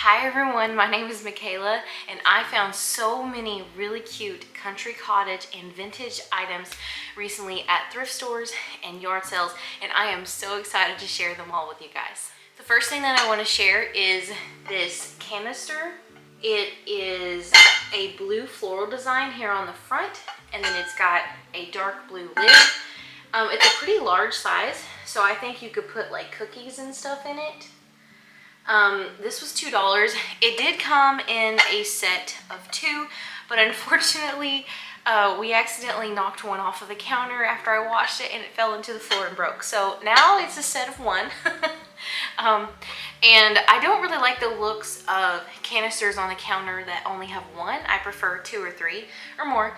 Hi everyone, my name is Michaela and I found so many really cute country cottage and vintage items recently at thrift stores and yard sales, and I am so excited to share them all with you guys. The first thing that I want to share is this canister. It is a blue floral design here on the front, and then it's got a dark blue lid. It's a pretty large size, so I think you could put like cookies and stuff in it. This was $2. It did come in a set of 2, but unfortunately we accidentally knocked one off of the counter after I washed it and it fell into the floor and broke. So now it's a set of 1. And I don't really like the looks of canisters on the counter that only have 1. I prefer 2 or 3 or more.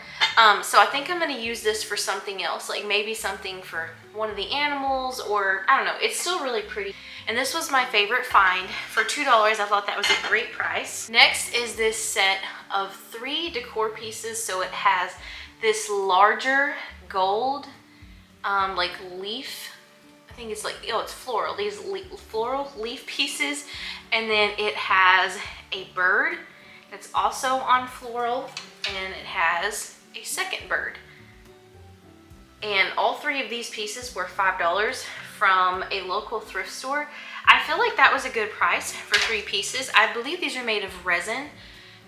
So I think I'm going to use this for something else, like maybe something for one of the animals, or I don't know. It's still really pretty. And this was my favorite find. For $2, I thought that was a great price. Next is this set of 3 decor pieces. So it has this larger gold like leaf, I think it's like, oh, it's floral, these floral leaf pieces. And then it has a bird that's also on floral, and it has a second bird. And all 3 of these pieces were $5 from a local thrift store. I feel like that was a good price for 3 pieces. I believe these are made of resin,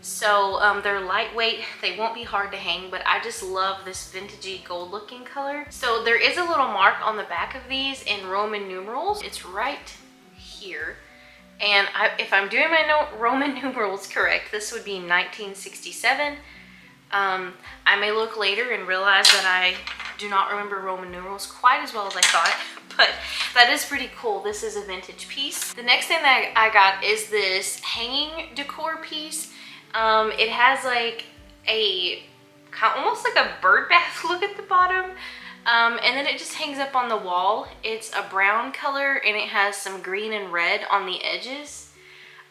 so they're lightweight. They won't be hard to hang, but I just love this vintagey gold looking color. So there is a little mark on the back of these in Roman numerals. It's right here. And if I'm doing my Roman numerals correct, this would be 1967. I may look later and realize that I do not remember Roman numerals quite as well as I thought, but that is pretty cool. This is a vintage piece. The next thing that I got is this hanging decor piece. It has like almost like a bird bath look at the bottom. And then it just hangs up on the wall. It's a brown color and it has some green and red on the edges.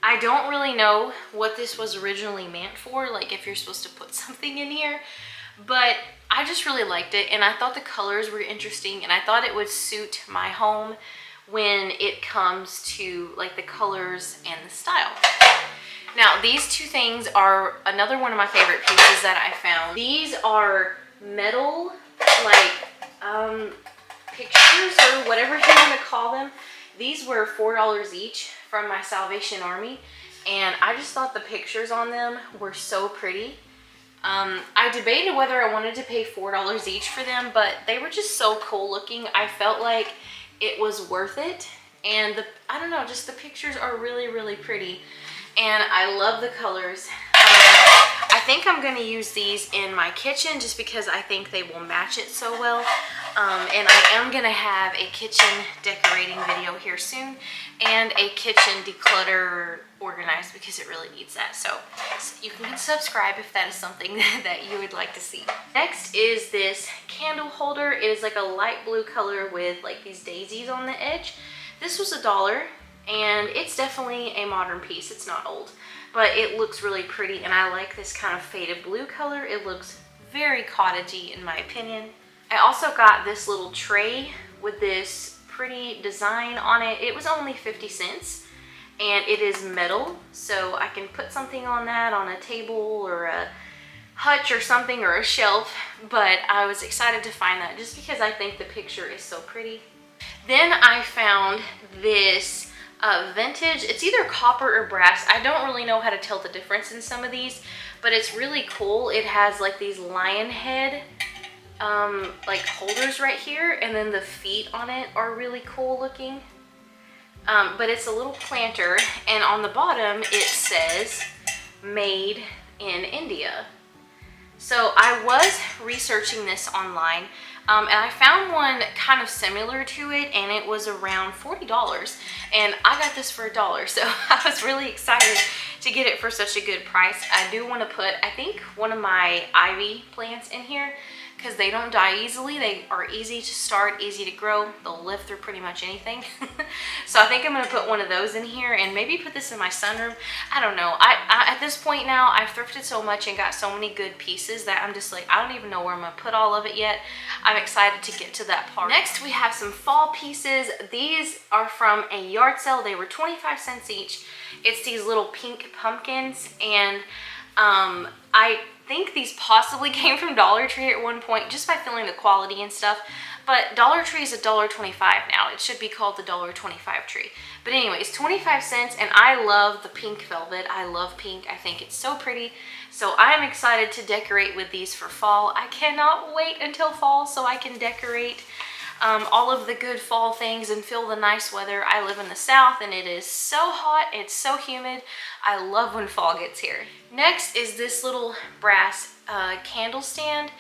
I don't really know what this was originally meant for, like if you're supposed to put something in here, but I just really liked it, and I thought the colors were interesting, and I thought it would suit my home when it comes to like the colors and the style. Now these 2 things are another one of my favorite pieces that I found. These are metal like pictures or whatever you want to call them. These were $4 each from my Salvation Army, and I just thought the pictures on them were so pretty. I debated whether I wanted to pay $4 each for them, but they were just so cool looking. I felt like it was worth it, and I don't know, just the pictures are really, really pretty, and I love the colors. I think I'm going to use these in my kitchen just because I think they will match it so well. And I am going to have a kitchen decorating video here soon, and a kitchen declutter organized because it really needs that. So you can subscribe if that is something that you would like to see. Next is this candle holder. It is like a light blue color with like these daisies on the edge. This was $1, and it's definitely a modern piece. It's not old, but it looks really pretty, and I like this kind of faded blue color. It looks very cottagey in my opinion. I also got this little tray with this pretty design on it. It was only 50 cents, and it is metal, so I can put something on that, on a table or a hutch or something, or a shelf. But I was excited to find that just because I think the picture is so pretty. Then I found this vintage, it's either copper or brass. I don't really know how to tell the difference in some of these, but it's really cool. It has like these lion head like holders right here, and then the feet on it are really cool looking. But it's a little planter, and on the bottom it says made in India. So I was researching this online, and I found one kind of similar to it, and it was around $40, and I got this for $1, so I was really excited to get it for such a good price. I do want to put, I think, one of my ivy plants in here because they don't die easily. They are easy to start, easy to grow. They'll live through pretty much anything. So I think I'm going to put one of those in here and maybe put this in my sunroom. I don't know. I at this point now, I've thrifted so much and got so many good pieces that I'm just like, I don't even know where I'm going to put all of it yet. I'm excited to get to that part. Next, we have some fall pieces. These are from a yard sale. They were 25 cents each. It's these little pink pumpkins, and I think these possibly came from Dollar Tree at one point just by feeling the quality and stuff. But Dollar Tree is $1.25 now. It should be called the $1.25 tree. But anyways, 25 cents, and I love the pink velvet. I love pink. I think it's so pretty. So I'm excited to decorate with these for fall. I cannot wait until fall so I can decorate all of the good fall things and feel the nice weather. I live in the South and it is so hot. It's so humid. I love when fall gets here. Next is this little brass candle stand.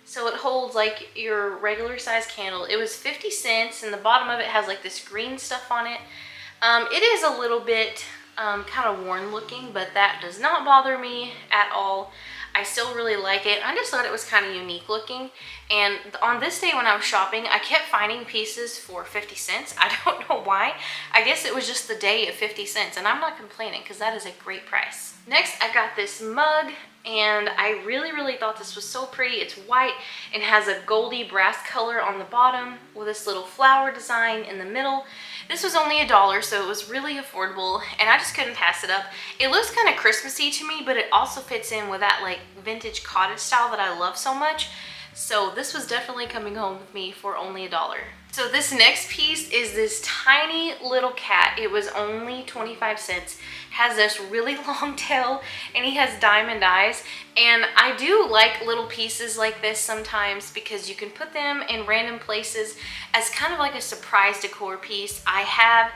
So it holds like your regular size candle. It was 50 cents and the bottom of it has like this green stuff on it. It is a little bit kind of worn looking, but that does not bother me at all. I still really like it. I just thought it was kind of unique looking. And on this day when I was shopping, I kept finding pieces for 50 cents. I don't know why. I guess it was just the day of 50 cents, and I'm not complaining because that is a great price. Next, I got this mug, and I really thought this was so pretty. It's white and has a goldy brass color on the bottom with this little flower design in the middle. This was only $1, so it was really affordable, and I just couldn't pass it up. It looks kind of Christmassy to me, but it also fits in with that like vintage cottage style that I love so much. So this was definitely coming home with me for only $1. So this next piece is this tiny little cat. It was only 25 cents. Has this really long tail and he has diamond eyes. And I do like little pieces like this sometimes because you can put them in random places as kind of like a surprise decor piece. I have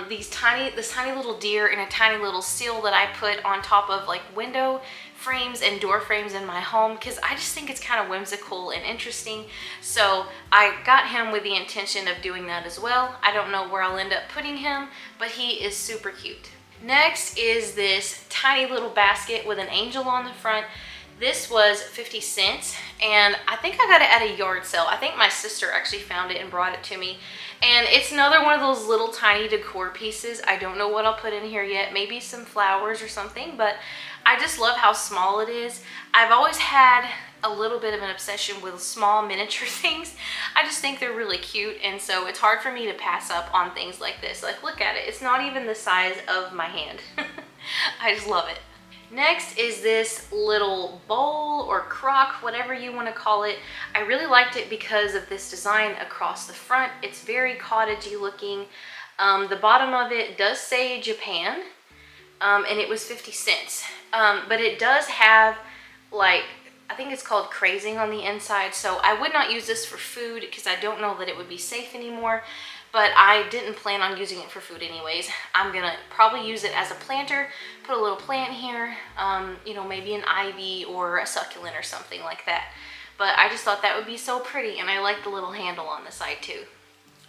this tiny little deer and a tiny little seal that I put on top of like window frames and door frames in my home because I just think it's kind of whimsical and interesting. So I got him with the intention of doing that as well. I don't know where I'll end up putting him, but he is super cute. Next is this tiny little basket with an angel on the front. This was 50 cents and I think I got it at a yard sale. I think my sister actually found it and brought it to me. And it's another one of those little tiny decor pieces. I don't know what I'll put in here yet. Maybe some flowers or something, but I just love how small it is. I've always had a little bit of an obsession with small miniature things. I just think they're really cute, and so it's hard for me to pass up on things like this. Like, look at it. It's not even the size of my hand. I just love it. Next is this little bowl or crock, whatever you want to call it. I really liked it because of this design across the front. It's very cottagey looking. The bottom of it does say Japan, and it was 50 cents. But it does have like, I think it's called crazing on the inside. So I would not use this for food because I don't know that it would be safe anymore. But I didn't plan on using it for food anyways. I'm gonna probably use it as a planter, put a little plant here, you know, maybe an ivy or a succulent or something like that. But I just thought that would be so pretty, and I like the little handle on the side too.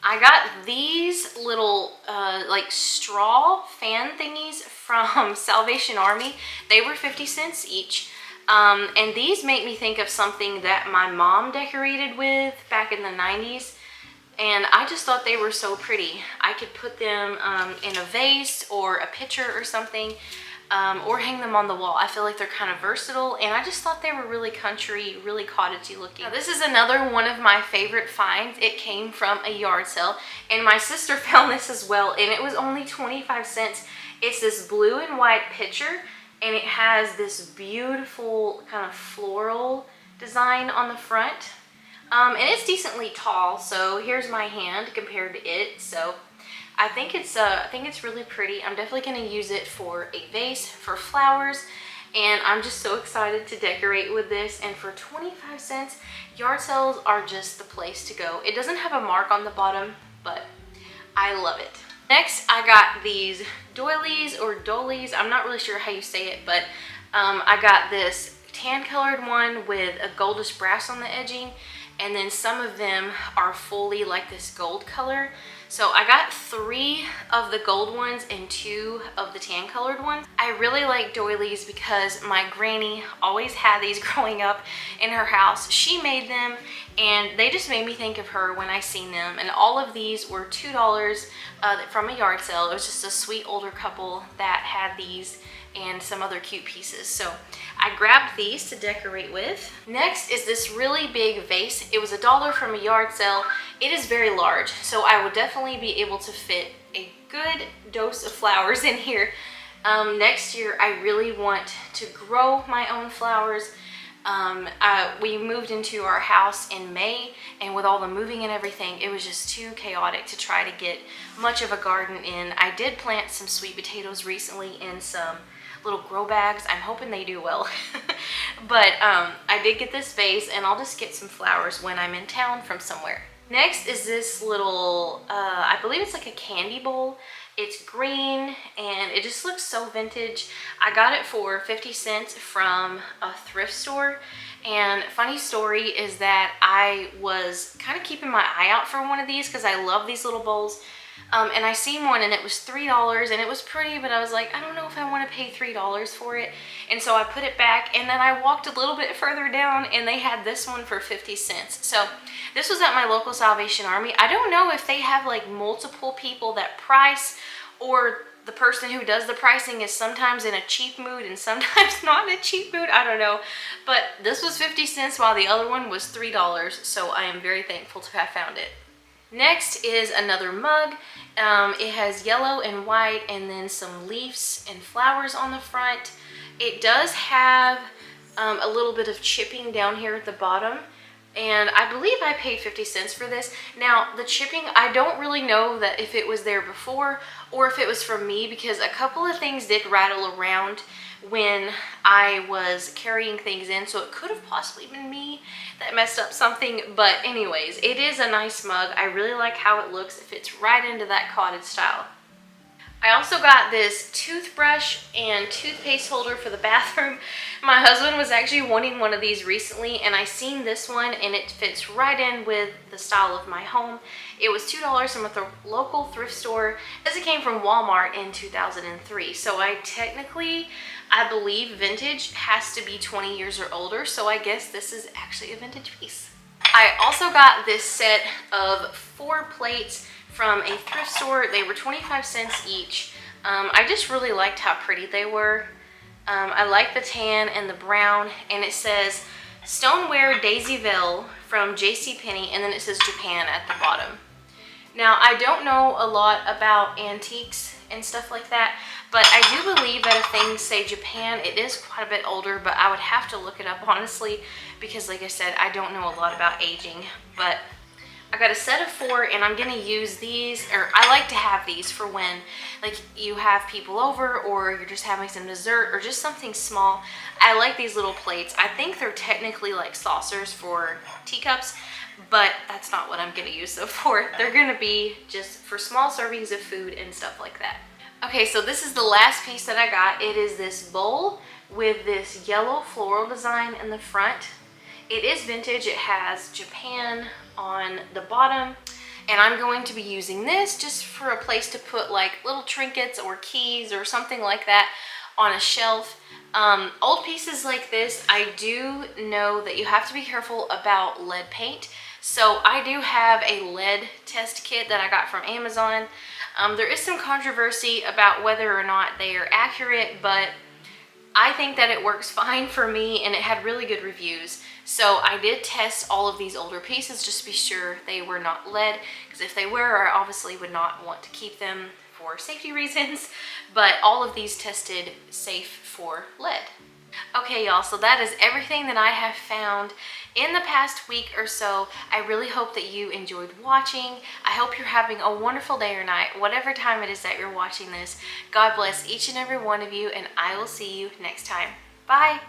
I got these little like straw fan thingies from Salvation Army. They were 50 cents each. And these make me think of something that my mom decorated with back in the 90s. And I just thought they were so pretty. I could put them in a vase or a pitcher or something, or hang them on the wall. I feel like they're kind of versatile, and I just thought they were really country, really cottagey looking. Now, this is another one of my favorite finds. It came from a yard sale, and my sister found this as well, and it was only 25 cents. It's this blue and white pitcher, and it has this beautiful kind of floral design on the front. And it's decently tall, so here's my hand compared to it. So I think it's really pretty. I'm definitely going to use it for a vase, for flowers, and I'm just so excited to decorate with this. And for 25 cents, yard sales are just the place to go. It doesn't have a mark on the bottom, but I love it. Next, I got these doilies or doilies. I'm not really sure how you say it, but I got this tan colored one with a goldish brass on the edging. And then some of them are fully like this gold color. So I got 3 of the gold ones and 2 of the tan colored ones. I really like doilies because my granny always had these growing up in her house. She made them and they just made me think of her when I seen them. And all of these were $2 from a yard sale. It was just a sweet older couple that had these and some other cute pieces. So I grabbed these to decorate with. Next is this really big vase. It was $1 from a yard sale. It is very large, so I would definitely be able to fit a good dose of flowers in here. Next year, I really want to grow my own flowers. We moved into our house in May, and with all the moving and everything, it was just too chaotic to try to get much of a garden in. I did plant some sweet potatoes recently in some little grow bags. I'm hoping they do well. But I did get this vase, and I'll just get some flowers when I'm in town from somewhere. Next is this little, I believe it's like a candy bowl. It's green and it just looks so vintage. I got it for 50 cents from a thrift store. And funny story is that I was kind of keeping my eye out for one of these because I love these little bowls. And I seen one and it was $3 and it was pretty, but I was like, I don't know if I want to pay $3 for it. And so I put it back, and then I walked a little bit further down and they had this one for 50 cents. So this was at my local Salvation Army. I don't know if they have like multiple people that price, or the person who does the pricing is sometimes in a cheap mood and sometimes not in a cheap mood. I don't know. But this was 50 cents while the other one was $3. So I am very thankful to have found it. Next is another mug. It has yellow and white and then some leaves and flowers on the front. It does have a little bit of chipping down here at the bottom. And I believe I paid 50 cents for this. Now, the chipping, I don't really know that if it was there before or if it was from me, because a couple of things did rattle around when I was carrying things in, so it could have possibly been me that messed up something. But anyways, it is a nice mug. I really like how it looks. It fits right into that cottage style. I also got this toothbrush and toothpaste holder for the bathroom. My husband was actually wanting one of these recently, and I seen this one and it fits right in with the style of my home. It was $2 from a local thrift store, as it came from Walmart in 2003. So I believe vintage has to be 20 years or older, so I guess this is actually a vintage piece. I also got this set of 4 plates from a thrift store. They were 25 cents each. I just really liked how pretty they were. I like the tan and the brown, and it says Stoneware Daisyville from JCPenney, and then it says Japan at the bottom. Now, I don't know a lot about antiques and stuff like that, but I do believe that if things say Japan, it is quite a bit older, but I would have to look it up honestly, because like I said, I don't know a lot about aging. But I got a set of 4, and I'm gonna use these, or I like to have these for when like you have people over or you're just having some dessert or just something small. I like these little plates. I think they're technically like saucers for teacups, but that's not what I'm gonna use them for. They're gonna be just for small servings of food and stuff like that. Okay, so this is the last piece that I got. It is this bowl with this yellow floral design in the front. It is vintage. It has Japan on the bottom, and I'm going to be using this just for a place to put like little trinkets or keys or something like that on a shelf. Old pieces like this, I do know that you have to be careful about lead paint. So I do have a lead test kit that I got from Amazon. There is some controversy about whether or not they are accurate, but I think that it works fine for me, and it had really good reviews. So I did test all of these older pieces just to be sure they were not lead, because if they were, I obviously would not want to keep them for safety reasons, but all of these tested safe for lead. Okay, y'all, so that is everything that I have found in the past week or so. I really hope that you enjoyed watching. I hope you're having a wonderful day or night, whatever time it is that you're watching this. God bless each and every one of you, and I will see you next time. Bye!